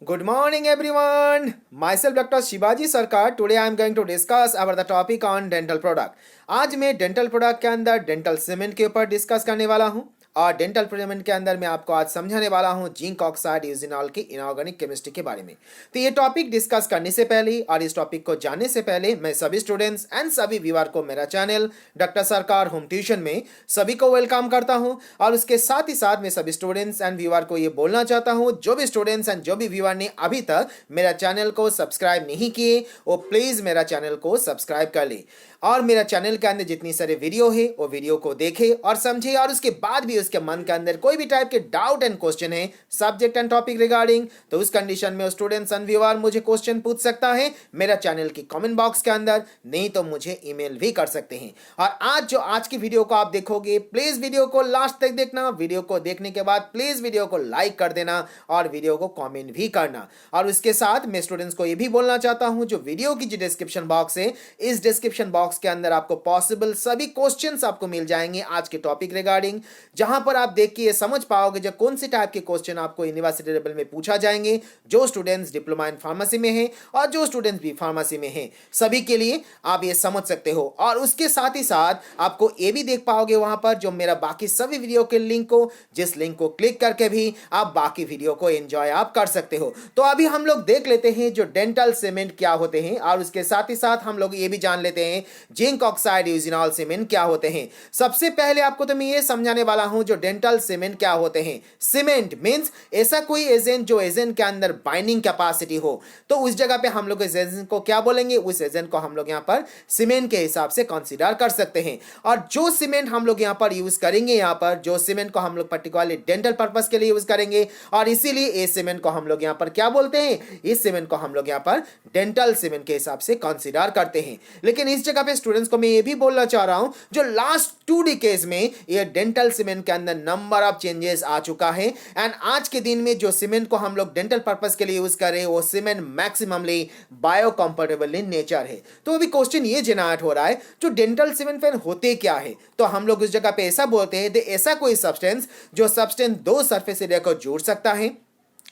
Good morning, everyone. Myself, Dr. Shivaji Sarkar. Today, I am going to discuss about the topic on dental product. आज मैं dental product के अंदर dental cement के ऊपर discuss करने वाला हूं और डेंटल सीमेंट के अंदर मैं आपको आज समझाने वाला हूं जिंक ऑक्साइड यूजिनॉल की इनऑर्गेनिक केमिस्ट्री के बारे में। तो ये टॉपिक डिस्कस करने से पहले और इस टॉपिक को जानने से पहले मैं सभी स्टूडेंट्स एंड सभी व्यूअर को मेरा चैनल डॉक्टर सरकार होम ट्यूशन में सभी को वेलकम करता हूं और उसके साथ ही साथ मैं सभी स्टूडेंट्स एंड व्यूअर को ये बोलना चाहता हूं, जो भी स्टूडेंट्स एंड जो भी व्यूअर ने अभी तक मेरा चैनल को सब्सक्राइब नहीं किए वो प्लीज़ मेरा चैनल को सब्सक्राइब कर ले और मेरा चैनल के अंदर जितनी सारे वीडियो है वो वीडियो को देखे और समझे और उसके बाद भी उसके मन के अंदर कोई भी टाइप के डाउट एंड क्वेश्चन है सब्जेक्ट एंड टॉपिक रिगार्डिंग, तो उस कंडीशन में स्टूडेंट्स एंड व्यूअर मुझे क्वेश्चन पूछ सकता है मेरा चैनल की कमेंट बॉक्स के अंदर, नहीं तो मुझे ईमेल भी कर सकते हैं। और आज की वीडियो को आप देखोगे प्लीज वीडियो को लास्ट तक देखना। वीडियो को देखने के बाद प्लीज वीडियो को लाइक कर देना और वीडियो को कॉमेंट भी करना। और उसके साथ मैं स्टूडेंट्स को ये भी बोलना चाहता हूं जो वीडियो की जो डिस्क्रिप्शन बॉक्स है इस डिस्क्रिप्शन बॉक्स के अंदर आपको पॉसिबल सभी क्वेश्चंस आपको मिल जाएंगे आज के टॉपिक रिगार्डिंग, जहां पर आप देख के ये समझ पाओगे जो कौन सी टाइप के क्वेश्चन आपको यूनिवर्सिटी लेवल में पूछा जाएंगे, जो स्टूडेंट्स डिप्लोमा इन फार्मेसी में हैं और जो स्टूडेंट्स भी फार्मेसी में हैं सभी के लिए आप ये समझ सकते हो। और उसके साथ ही साथ आपको ये भी देख पाओगे वहां पर जो मेरा बाकी सभी वीडियो के लिंक को, जिस लिंक को क्लिक करके भी आप बाकी वीडियो को एंजॉय आप कर सकते हो। तो अभी हम लोग देख लेते हैं जो डेंटल सीमेंट क्या होते हैं और उसके साथ ही साथ हम लोग ये भी जान लेते हैं जिंक ऑक्साइड यूजिनॉल सीमेंट क्या होते हैं। सबसे पहले आपको तो मैं ये समझाने वाला हूं जो डेंटल सीमेंट क्या होते हैं। सीमेंट मींस ऐसा कोई एजेंट जो एजेंट के अंदर बाइंडिंग कैपेसिटी हो, तो उस जगह पे हम लोग इस एजेंट को क्या बोलेंगे, उस एजेंट को हम लोग यहां पर सीमेंट के हिसाब से कंसीडर कर सकते हैं। और जो सीमेंट हम लोग यहां पर यूज करेंगे, यहां पर जो सीमेंट को हम लोग पर्टिकुलरली डेंटल पर्पस के लिए यूज करेंगे और इसीलिए इस सीमेंट को हम लोग यहां पर क्या बोलते हैं, इस सीमेंट को हम लोग यहां पर डेंटल सीमेंट के हिसाब से कंसीडर करते हैं। लेकिन इस जगह पे स्टूडेंट्स को मैं ये भी बोलना चाह रहा हूं जो लास्ट 2 डिकेड्स में ये डेंटल सीमेंट के अंदर नंबर ऑफ चेंजेस आ चुका है एंड आज के दिन में जो सीमेंट को हम लोग डेंटल पर्पस के लिए यूज कर रहे हैं वो cement maximally biocompatible in nature है। तो अभी क्वेश्चन ये जनरेट हो रहा है जो डेंटल सीमेंट फिर होते क्या है, तो हम लोग उस जगह पे ऐसा बोलते हैं ऐसा कोई सब्सटेंस जो सब्सटेंस 2 सरफेस एरिया को जोड़ सकता है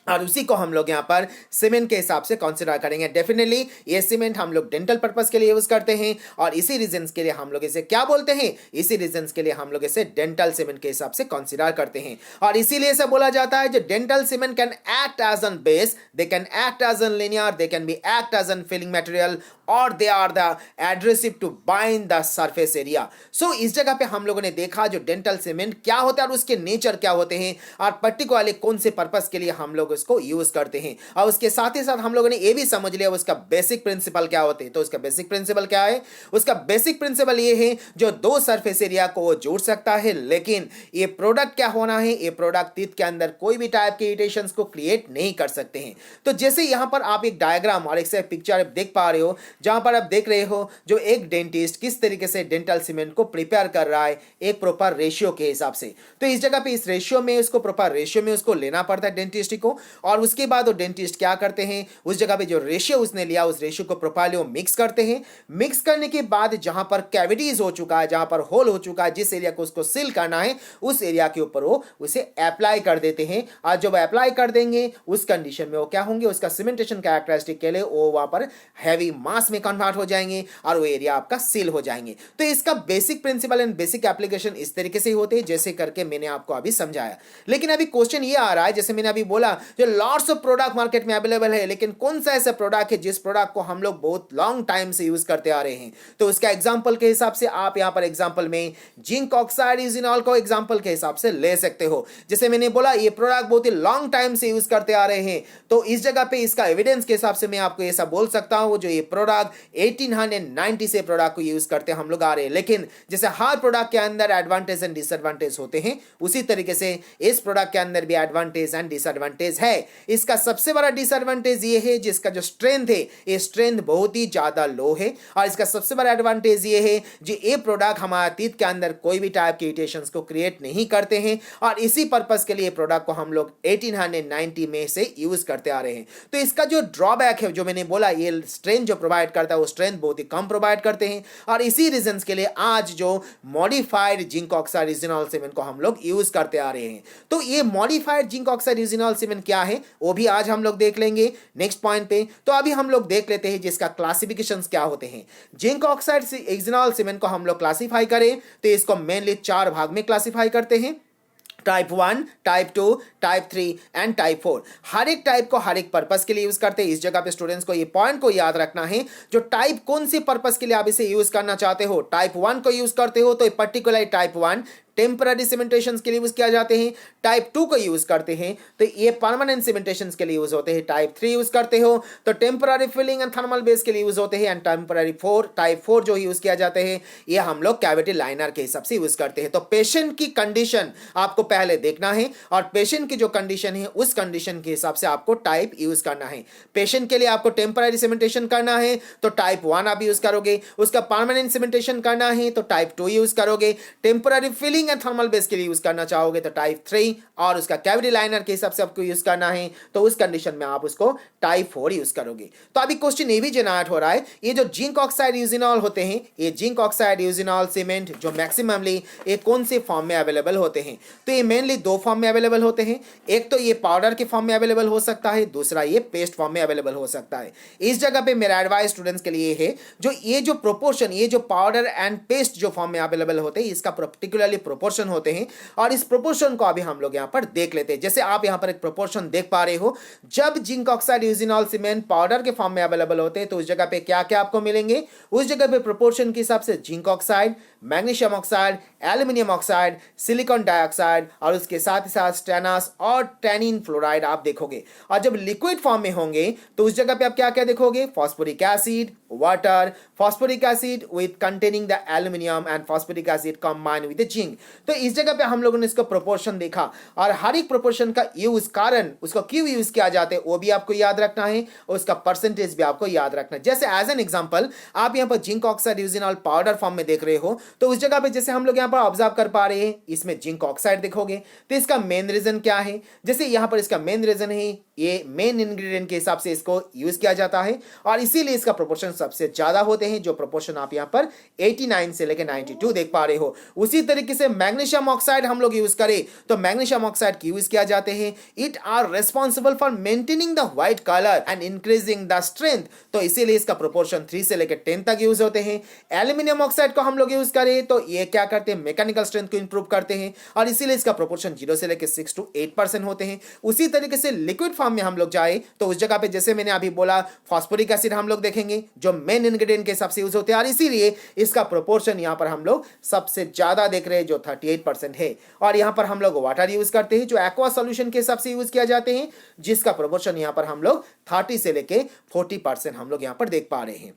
और उसी को हम लोग यहाँ पर सीमेंट के हिसाब से कंसीडर करेंगे। डेफिनेटली ये सीमेंट हम लोग डेंटल पर्पस के लिए यूज करते हैं और इसी रीजंस के लिए हम लोग इसे क्या बोलते हैं, इसी रीजंस के लिए हम लोग इसे डेंटल सीमेंट के हिसाब से कंसीडर करते हैं। और इसीलिए ऐसा बोला जाता है जो dental cement can act as an base, they can act as an liner, they can be act as an filling material और they are the adhesive to bind the surface area. So इस जगह पे हम लोगों ने देखा जो dental cement क्या होता है और उसके नेचर क्या होते हैं और पर्टिकुलरली कौन से पर्पस के लिए हम लोग इसको यूज करते हैं। और उसके साथ ही साथ हम लोगों ने ये भी समझ लिया उसका बेसिक प्रिंसिपल क्या होते हैं। तो उसका बेसिक प्रिंसिपल क्या है, उसका बेसिक प्रिंसिपल ये है जो 2 सरफेस एरिया को जोड़ सकता है, लेकिन ये प्रोडक्ट क्या होना है, ये प्रोडक्ट टीथ के अंदर कोई भी टाइप के इरिटेशंस को क्रिएट नहीं कर सकते हैं। तो जैसे यहां पर आप एक डायग्राम और एक से पिक्चर देख पा रहे हो जहां पर आप देख रहे हो जो एक डेंटिस्ट किस तरीके से डेंटल सीमेंट को प्रिपेयर कर रहा है एक प्रॉपर रेशियो के हिसाब से। तो इस जगह पे इस रेशियो में उसको प्रॉपर रेशियो में उसको लेना पड़ता है डेंटिस्ट को, और उसके बाद वो डेंटिस्ट क्या करते हैं उस जगह पे जो रेशियो उसने लिया उस रेशियो को प्रॉपर्ली वो मिक्स करते हैं। मिक्स करने के बाद जहां पर कैविटीज हो चुका है, जहां पर होल हो चुका है, जिस एरिया को उसको सील करना है उस एरिया के ऊपर वो उसे अप्लाई कर देते हैं। और जब अप्लाई कर देंगे उस कंडीशन में वो क्या होंगे, उसका सीमेंटेशन कैरेक्टरिस्टिक के लिए वो वहां पर हैवी मास में कन्वर्ट हो जाएंगे और वो एरिया आपका सील हो जाएंगे। तो इसका basic principle and basic application इस तरीके से होते हैं जैसे करके मैंने आपको अभी समझाया। लेकिन अभी क्वेश्चन ये आ रहा है, जैसे मैंने अभी बोला जो लॉट्स ऑफ प्रोडक्ट मार्केट में अवेलेबल है, लेकिन कौन सा ऐसा प्रोडक्ट है जिस प्रोडक्ट को हम लोग बहुत लॉन्ग टाइम से यूज करते आ रहे हैं। तो उसका एग्जांपल के हिसाब से आप यहां पर एग्जांपल में जिंक ऑक्साइड यूजिनॉल को एग्जांपल के हिसाब से ले सकते हो। जैसे मैंने बोला ये प्रोडक्ट बहुत ही लॉन्ग टाइम से यूज करते आ रहे हैं, तो इस जगह पे इसका एविडेंस के हिसाब से मैं आपको ऐसा बोल सकता हूं जो ये प्रोडक्ट 1890 से प्रोडक्ट को यूज करते हम लोग आ रहे हैं। लेकिन जैसे हर प्रोडक्ट के अंदर एडवांटेज एंड डिसएडवांटेज होते हैं, उसी तरीके से इस प्रोडक्ट के अंदर भी एडवांटेज एंड डिसएडवांटेज है। इसका सबसे बड़ा डिसएडवांटेज ये है जिसका जो स्ट्रेंथ है ये स्ट्रेंथ बहुत ही ज्यादा लो है, और इसका सबसे बड़ा एडवांटेज ये है जो ये प्रोडक्ट हमारे टीथ के अंदर कोई भी टाइप के इरिटेशंस को क्रिएट नहीं करते हैं, और इसी पर्पस के लिए प्रोडक्ट को हम लोग 1890 में से यूज करते आ रहे हैं। तो इसका जो ड्रॉबैक है जो मैंने बोला ये स्ट्रेंथ जो प्रोवाइड करता है वो स्ट्रेंथ बहुत ही कम प्रोवाइड करते हैं, और इसी रीजंस के लिए आज जो modified zinc oxide eugenol cement को हम लोग यूज करते आ रहे हैं। तो ये modified zinc oxide eugenol cement क्या है वो भी आज हम लोग देख लेंगे नेक्स्ट पॉइंट पे। तो अभी हम लोग देख लेते हैं जिसका क्लासिफिकेशंस क्या होते हैं। जिंक ऑक्साइड से इथेनॉल सीमेंट को हम लोग क्लासिफाई करें तो इसको मेनली 4 भाग में क्लासिफाई करते हैं, type 1, type 2, type 3 and type 4। हर एक टाइप को हर एक पर्पस के लिए यूज करते हैं। इस जगह पे स्टूडेंट्स को ये पॉइंट को याद रखना है, जो टाइप कौन सी पर्पस के लिए आप इसे यूज करना चाहते हो। टाइप 1 को यूज करते हो तो पर्टिकुलर टाइप 1 टेम्पररी सीमेंटेशन के लिए यूज किया जाते हैं। टाइप 2 को यूज करते हैं तो ये परमानेंट सीमेंटेशन के लिए यूज होते हैं। टाइप 3 यूज करते हो तो temporary filling and thermal base के लिए यूज होते हैं। एंड टेम्पररी 4 टाइप 4 जो यूज किया जाते हैं ये हम लोग कैविटी लाइनर के हिसाब से यूज करते हैं। तो पेशेंट की कंडीशन आपको पहले देखना है और पेशेंट की जो कंडीशन है उस कंडीशन के हिसाब से आपको टाइप यूज करना है। पेशेंट के लिए आपको टेम्पररी सीमेंटेशन करना है तो टाइप 1 आप यूज करोगे, उसका परमानेंट सीमेंटेशन करना है तो टाइप 2 यूज करोगे, temporary filling and thermal base के लिए यूज करना चाहोगे तो टाइप 3 और उसका कैविटी लाइनर के हिसाब से आपको यूज करना है तो उस कंडीशन में आप उसको टाइप 4 यूज करोगे। तो अभी क्वेश्चन ये भी जनरेट हो रहा है, ये जो जिंक ऑक्साइड यूजिनॉल होते हैं, ये जिंक ऑक्साइड यूजिनॉल सीमेंट जो मैक्सिममली ये कौन से फॉर्म में अवेलेबल होते हैं। तो ये मेनली 2 फॉर्म में अवेलेबल होते हैं, एक तो ये पाउडर के फॉर्म में अवेलेबल हो सकता है, दूसरा ये पेस्ट फॉर्म में अवेलेबल हो सकता है। इस जगह पे मेरा एडवाइस स्टूडेंट्स के लिए है, जो ये जो प्रोपोर्शन, ये जो पाउडर एंड पेस्ट जो फॉर्म में अवेलेबल होते हैं इसका पर्टिकुलरली प्रोपोर्शन होते हैं और इस प्रोपोर्शन को अभी हम लोग यहां पर देख लेते हैं। जैसे आप यहां पर एक प्रोपोर्शन देख पा रहे हो, जब zinc oxide eugenol cement powder के फॉर्म में अवेलेबल होते हैं तो उस जगह पे क्या क्या आपको मिलेंगे, उस जगह पे प्रोपोर्शन के हिसाब से zinc oxide, magnesium oxide, aluminium oxide, silicon dioxide और उसके साथ ही साथ स्टेनस और टैनिन फ्लोराइड आप देखोगे। और जब लिक्विड फॉर्म में होंगे तो उस जगह पे आप क्या क्या देखोगे, phosphoric acid, water, phosphoric acid with containing the aluminium and phosphoric acid combine with the zinc. तो इस जगह पे हम लोगों ने इसका प्रोपोर्शन देखा और हर एक प्रोपोर्शन का यूज, कारण उसको क्यों यूज किया जाता है वो भी आपको याद रखना है और उसका परसेंटेज भी आपको याद रखना है। जैसे एज एन एग्जांपल आप यहां पर zinc oxide eugenol powder form में देख रहे हो तो उस जगह पे जैसे हम लोग यहां पर ऑब्जर्व कर पा रहे हैं इसमें जिंक ऑक्साइड देखोगे तो इसका मेन रीजन क्या है। जैसे यहां पर इसका मेन रीजन है ये मेन इंग्रेडिएंट के हिसाब से इसको यूज किया जाता है और इसीलिए इसका प्रोपोर्शन सबसे ज्यादा होते हैं, जो प्रोपोर्शन आप यहां पर 89 से लेकर 92 देख पा रहे हो। उसी तरीके से मैग्नीशियम ऑक्साइड हम लोग यूज करें तो मैग्नीशियम ऑक्साइड की यूज किया जाते हैं, it are responsible for maintaining the white colour and increasing the strength, तो इसीलिए इसका प्रोपोर्शन 3 से लेकर 10 तक यूज होते हैं। एल्यूमिनियम ऑक्साइड को हम लोग यूज करें तो ये क्या करते हैं, मैकेनिकल स्ट्रेंथ को इंप्रूव करते हैं और इसीलिए इसका प्रोपोर्शन 0 से लेकर 6 to 8% होते हैं। उसी तरीके से लिक्विड फॉर्म में हम लोग जाए तो उस जगह पे जैसे मैंने अभी बोला फॉस्फोरिक एसिड हम लोग देखेंगे जो मेन इंग्रेडिएंट के हिसाब से यूज होते हैं और इसीलिए इसका प्रोपोर्शन यहां पर हम लोग सबसे ज्यादा देख रहे हैं जो 38% है। और यहां पर हम लोग वाटर यूज करते हैं जो एक्वा सॉल्यूशन के हिसाब से यूज किया जाते हैं, जिसका प्रोपोर्शन यहां पर हम लोग 30 से लेके 40% हम लोग यहां पर देख पा रहे हैं।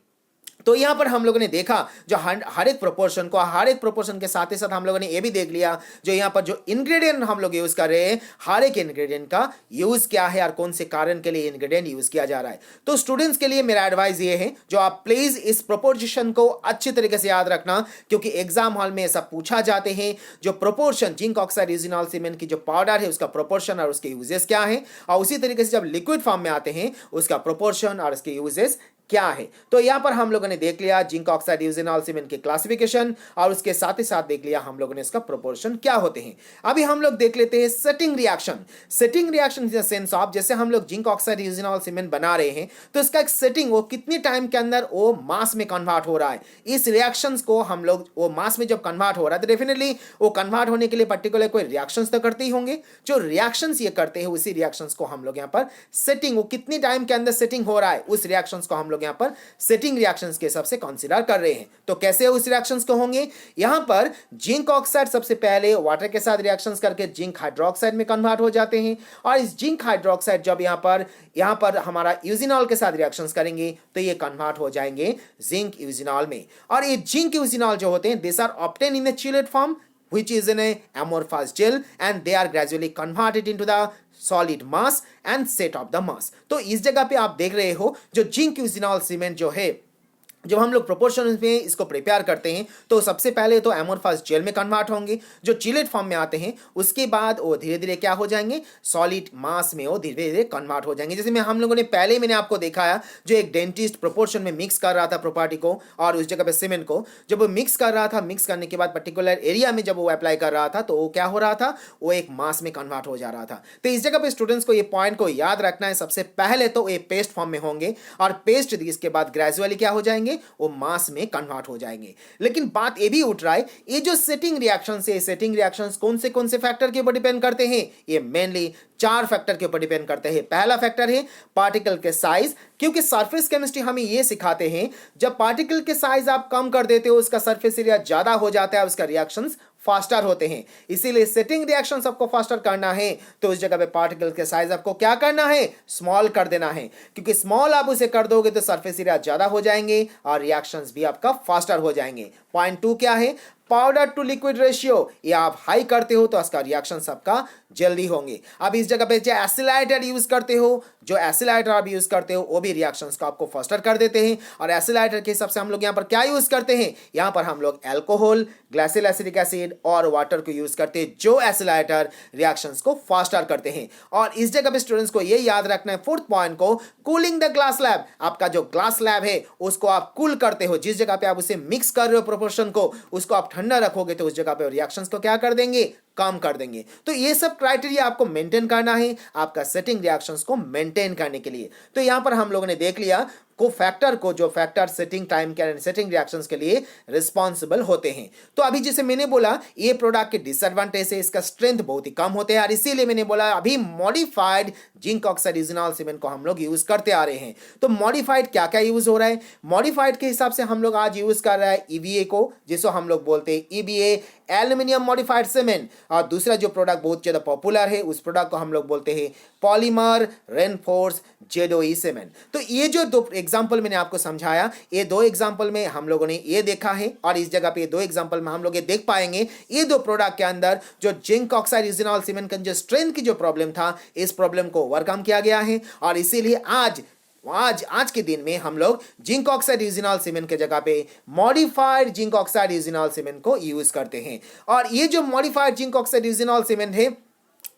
तो यहां पर हम लोगों ने देखा जो हर एक प्रोपोर्शन को, हर एक प्रोपोर्शन के साथ ही साथ हम लोगों ने ये भी देख लिया जो यहां पर जो इंग्रेडिएंट हम लोग यूज कर रहे हैं हर एक इंग्रेडिएंट का यूज क्या है और कौन से कारण के लिए इंग्रेडिएंट यूज किया जा रहा है। तो स्टूडेंट्स के लिए मेरा एडवाइस ये है जो आप प्लीज इस प्रोपोर्शन को अच्छी तरीके से याद रखना, क्योंकि एग्जाम हॉल में ऐसा पूछा जाते हैं जो proportion zinc oxide eugenol cement की जो पाउडर है उसका प्रोपोर्शन और उसके यूजेस क्या है, और उसी तरीके से जब लिक्विड फॉर्म में आते हैं उसका प्रोपोर्शन और उसके यूजेस क्या है। तो यहां पर हम लोगों ने देख लिया जिंक ऑक्साइड यूजिनॉल सीमेंट की क्लासिफिकेशन और उसके साथ ही साथ देख लिया हम लोगों ने इसका प्रोपोर्शन क्या होते हैं। अभी हम लोग देख लेते हैं setting reaction. Setting reaction in the sense of जैसे हम लोग जिंक ऑक्साइड यूजिनॉल सीमेंट बना रहे हैं तो इसका एक सेटिंग, वो कितने टाइम के अंदर वो मास में कन्वर्ट हो रहा है। इस रिएक्शंस को हम लोग वो मास में जब कन्वर्ट हो रहा है तो डेफिनेटली वो कन्वर्ट होने के लिए पर्टिकुलर कोई रिएक्शंस तो करते ही होंगे। जो रिएक्शंस ये करते हैं उसी रिएक्शंस को हम लोग यहाँ पर सेटिंग, वो कितने टाइम के अंदर सेटिंग हो रहा है उस रिएक्शंस को हम लोग यहाँ पर सेटिंग रिएक्शंस के हिसाब से कंसीडर कर रहे हैं। तो कैसे उस रिएक्शंस को होंगे, यहां पर जिंक ऑक्साइड सबसे पहले वाटर के साथ रिएक्शंस करके जिंक हाइड्रोक्साइड में कन्वर्ट हो जाते हैं और इस जिंक हाइड्रोक्साइड जब यहां पर हमारा यूजिनॉल के साथ रिएक्शंस करेंगे तो ये कन्वर्ट हो जाएंगे जिंक यूजिनॉल में। और ये जिंक यूजिनॉल जो होते हैं this are obtain in the chelate form which is in a amorphous gel and they are gradually converted into the solid mass and set of the mass। तो इस जगह पे आप देख रहे हो जो जिंक यूजिनॉल सीमेंट जो है जब हम लोग प्रोपोर्शन में इसको प्रिपेयर करते हैं तो सबसे पहले तो एमोरफस जेल में कन्वर्ट होंगे जो चिलेट फॉर्म में आते हैं, उसके बाद वो धीरे धीरे क्या हो जाएंगे, सॉलिड मास में वो धीरे धीरे कन्वर्ट हो जाएंगे। जैसे मैं हम लोगों ने पहले मैंने आपको दिखाया, जो एक डेंटिस्ट प्रोपोर्शन में मिक्स कर रहा था प्रॉपर्टी को और उस जगह पे सीमेंट को, जब वो मिक्स कर रहा था, मिक्स करने के बाद पर्टिकुलर एरिया में जब वो अप्लाई कर रहा था तो वो क्या हो रहा था, वो एक मास में कन्वर्ट हो जा रहा था। तो इस जगह पे स्टूडेंट्स को ये पॉइंट को याद रखना है, सबसे पहले तो ये पेस्ट फॉर्म में होंगे और पेस्ट इसके बाद ग्रेजुअली क्या हो जाएंगे, वो मास में कन्वर्ट हो जाएंगे। लेकिन बात ये भी उठ रहा है, ये जो सेटिंग रिएक्शन है, सेटिंग रिएक्शंस कौन से फैक्टर के ऊपर डिपेंड करते हैं, ये मेनली 4 फैक्टर के ऊपर डिपेंड करते हैं। पहला फैक्टर है पार्टिकल के साइज, क्योंकि सरफेस केमिस्ट्री हमें ये सिखाते हैं जब पार्टिकल के साइज आप कम कर देते हो, उसका सरफेस एरिया ज्यादा हो जाता है, उसका रिएक्शंस फास्टर होते हैं। इसीलिए सेटिंग रिएक्शंस आपको फास्टर करना है तो उस जगह पे पार्टिकल के साइज आपको क्या करना है, स्मॉल कर देना है, क्योंकि स्मॉल आप उसे कर दोगे तो सरफेस एरिया ज्यादा हो जाएंगे और रिएक्शंस भी आपका फास्टर हो जाएंगे। पॉइंट 2 क्या है, पाउडर टू लिक्विड रेशियो, ये आप हाई करते हो तो इसका रिएक्शन सबका जल्दी होंगे। अब इस जगह पे जो एसिलाइटर यूज करते हो, जो एसिलाइटर आप यूज करते हो वो भी रिएक्शंस को आपको फास्टर कर देते हैं। और एसिलाइटर के हिसाब से हम लोग यहाँ पर क्या यूज करते हैं, यहाँ पर हम लोग अल्कोहल, ग्लाइसिल एसिडिक एसिड और वाटर को यूज करते हैं, जो एसिलाइटर रिएक्शंस को फास्टर करते हैं। और इस जगह पे स्टूडेंट्स को ये याद रखना है, फोर्थ पॉइंट को, कूलिंग द ग्लास लैब, आपका जो ग्लास लैब है उसको आप कूल करते हो, जिस जगह पे आप उसे मिक्स कर रहे हो प्रोपोर्शन को, उसको आप ठंडा रखोगे तो उस जगह पे रिएक्शंस को क्या कर देंगे, कम कर देंगे। तो ये सब क्राइटेरिया आपको मेंटेन करना है आपका सेटिंग रिएक्शंस को मेंटेन करने के लिए। तो यहां पर हम लोगों ने देख लिया को फैक्टर को, जो फैक्टर सेटिंग टाइम के सेटिंग रिएक्शंस के लिए रिस्पॉन्सिबल होते हैं। तो अभी जैसे मैंने बोला ये प्रोडक्ट के डिसएडवांटेज है, इसका स्ट्रेंथ बहुत ही कम होते हैं और इसीलिए मैंने बोला अभी modified zinc oxide ethanol cement को हम लोग यूज करते आ रहे हैं। तो मॉडिफाइड क्या क्या यूज हो रहा है, मॉडिफाइड के हिसाब से हम लोग आज यूज कर रहा है ईवीए को, जिसको हम लोग बोलते हैं ईबीए, एल्यूमिनियम मॉडिफाइड सीमेंट। और दूसरा जो प्रोडक्ट बहुत ज्यादा पॉपुलर है उस प्रोडक्ट को हम लोग बोलते हैं पॉलीमर रेनफोर्स जेडोई सीमेंट। तो ये जो दो एग्जांपल मैंने आपको समझाया, ये 2 एग्जांपल में हम लोगों ने ये देखा है और इस जगह पे 2 एग्जांपल में हम लोग ये देख पाएंगे, ये 2 प्रोडक्ट के अंदर जो जिंक ऑक्साइड इथेनॉल सीमेंट का जो स्ट्रेंथ की जो प्रॉब्लम था, इस प्रॉब्लम को ओवरकम किया गया है। और इसीलिए आज के दिन में हम लोग जिंक ऑक्साइड इथेनॉल सीमेंट के जगह पे modified zinc oxide ethanol cement को यूज करते हैं। और ये जो modified zinc oxide ethanol cement है,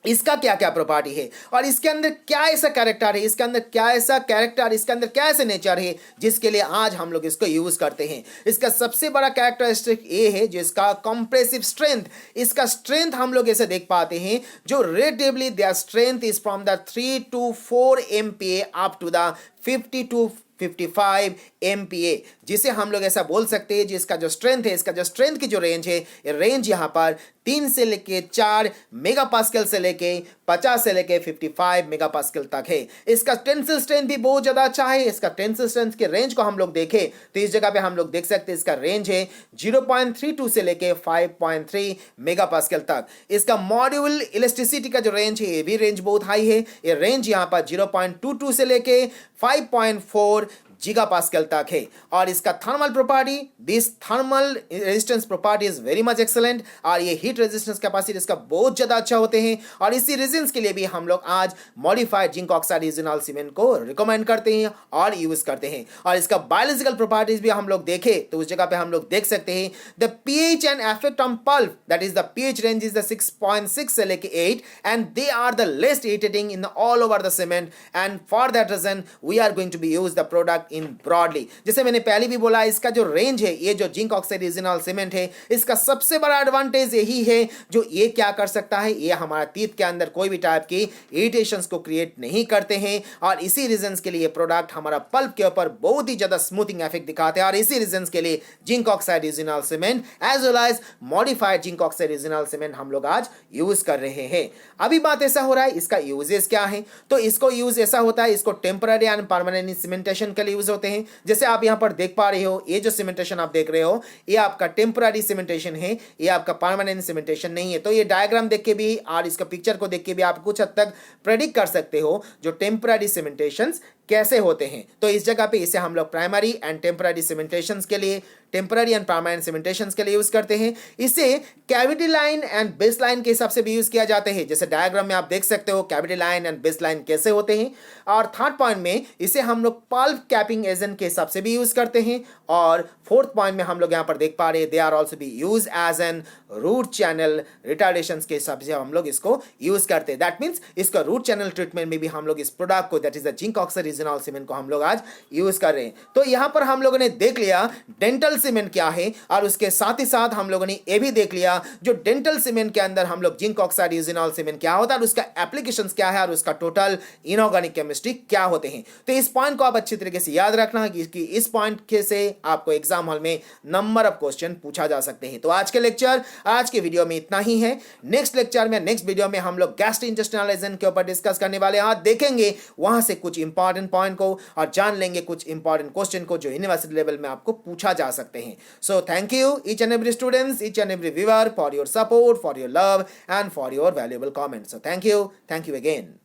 इसका क्या क्या प्रॉपर्टी है और इसके अंदर क्या ऐसा कैरेक्टर है, इसके अंदर क्या ऐसा कैरेक्टर, इसके अंदर क्या ऐसा नेचर है जिसके लिए आज हम लोग इसको यूज करते हैं। इसका सबसे बड़ा कैरेक्टरिस्टिक ये है जो इसका कंप्रेसिव स्ट्रेंथ, इसका स्ट्रेंथ हम लोग ऐसे देख पाते हैं जो relatively their strength is from the 3 to 4 MPa up to the 50 to 55 MPa, जिसे हम लोग ऐसा बोल सकते हैं जिसका जो स्ट्रेंथ है, इसका जो स्ट्रेंथ की जो रेंज है, ये रेंज यहाँ पर 3 से लेके 4 मेगापास्कल से लेके 50 से लेके 55 मेगापास्कल तक है। इसका टेंसिल स्ट्रेंथ भी बहुत ज़्यादा अच्छा है। इसका टेंसिल स्ट्रेंथ के रेंज को हम लोग देखें तो इस जगह पे हम लोग देख सकते हैं इसका रेंज है 0.32 से लेके 5.3 मेगापास्कल तक। इसका मॉड्यूल इलास्टिसिटी का जो रेंज है ये भी रेंज बहुत हाई है। ये रेंज यहाँ पर 0.22 से लेके 5.4 गीगापास्कल तक है। और इसका thermal property, this thermal resistance property is very much excellent और ये हीट रेजिस्टेंस कैपेसिटी इसका बहुत ज़्यादा अच्छा होते हैं। और इसी रीजंस के लिए भी हम लोग आज modified zinc oxide ethanol cement को रिकमेंड करते हैं और यूज करते हैं। और इसका बायोलॉजिकल प्रॉपर्टीज भी हम लोग देखें तो उस जगह पे हम लोग देख सकते हैं the pH and effect on pulp, that is the pH range is the 6.6 से लेके 8 and they are the least irritating in all over the cement and for that reason we are going to be use the product in broadly. जैसे मैंने पहले भी बोला इसका जो range है, ये जो जिंक ऑक्साइड इथेनॉल सीमेंट है, इसका सबसे बड़ा एडवांटेज यही है जो ये क्या कर सकता है, ये हमारा टीथ के अंदर कोई भी टाइप की इरिटेशंस को क्रिएट नहीं करते हैं। और इसी रीजंस के लिए प्रोडक्ट हमारा पल्प के ऊपर बहुत ही ज्यादा स्मूथिंग इफेक्ट दिखाते हैं। और इसी रीजंस के लिए zinc oxide ethanol cement as well as modified zinc oxide ethanol cement हम लोग आज यूज कर रहे हैं। अभी बात ऐसा हो रहा है इसका यूजेस क्या है, तो इसको यूज ऐसा होता है, इसको टेम्पररी एंड परमानेंट सीमेंटेशन के लिए यूज होते हैं। जैसे आप यहां पर देख पा रहे हो, ये जो सीमेंटेशन आप देख रहे हो ये आपका टेम्पररी सीमेंटेशन है, ये आपका परमानेंट सीमेंटेशन नहीं है। तो ये डायग्राम देख के भी और इसका पिक्चर को देख के भी आप कुछ हद तक प्रेडिक्ट कर सकते हो जो टेम्पररी सीमेंटेशंस कैसे होते हैं। तो इस जगह पे इसे हम लोग प्राइमरी एंड टेम्पररी सीमेंटेशंस के लिए, टेम्पररी एंड परमानेंट सीमेंटेशंस के लिए यूज करते हैं। इसे cavity line and base line के हिसाब से भी यूज किया जाता है। जैसे डायग्राम में आप देख सकते हो cavity line and base line कैसे होते हैं। और थर्ड पॉइंट में इसे हम लोग पल्प कैपिंग एजेंट के हिसाब से भी यूज करते हैं। और फोर्थ पॉइंट में हम लोग यहाँ पर देख पा रहे हैं they are also be use as an root canal retardation के हिसाब से हम लोग इसको यूज करते हैं। दैट मीन्स इसका रूट चैनल ट्रीटमेंट में भी हम लोग इस प्रोडक्ट को, that is the zinc oxide resinol cement को हम लोग आज यूज कर रहे हैं। तो यहाँ पर हम लोगों ने देख लिया डेंटल सीमेंट क्या है, और उसके साथ ही साथ हम लोगों ने ये भी देख लिया जो डेंटल सीमेंट के अंदर हम लोग जिंक ऑक्साइड रिजिनॉल सीमेंट क्या होता है और उसका एप्लीकेशंस क्या है और उसका टोटल इनऑर्गेनिक केमिस्ट्री क्या होते हैं। तो इस पॉइंट को आप अच्छी तरीके से याद रखना कि इस पॉइंट के से आपको एग्जाम हॉल में नंबर ऑफ क्वेश्चन पूछा जा सकते हैं। तो आज के लेक्चर, आज के वीडियो में इतना ही है। नेक्स्ट लेक्चर में, नेक्स्ट वीडियो में हम लोग गैस्ट्रोइंटेस्टाइनल एजेंट के ऊपर डिस्कस करने वाले हैं। देखेंगे वहां से कुछ इंपॉर्टेंट पॉइंट को और जान लेंगे कुछ इंपॉर्टेंट क्वेश्चन को जो यूनिवर्सिटी लेवल में आपको पूछा जा सकते हैं। So thank you each and every students, each and every viewer for your support, for your love and for your valuable comments. So thank you again.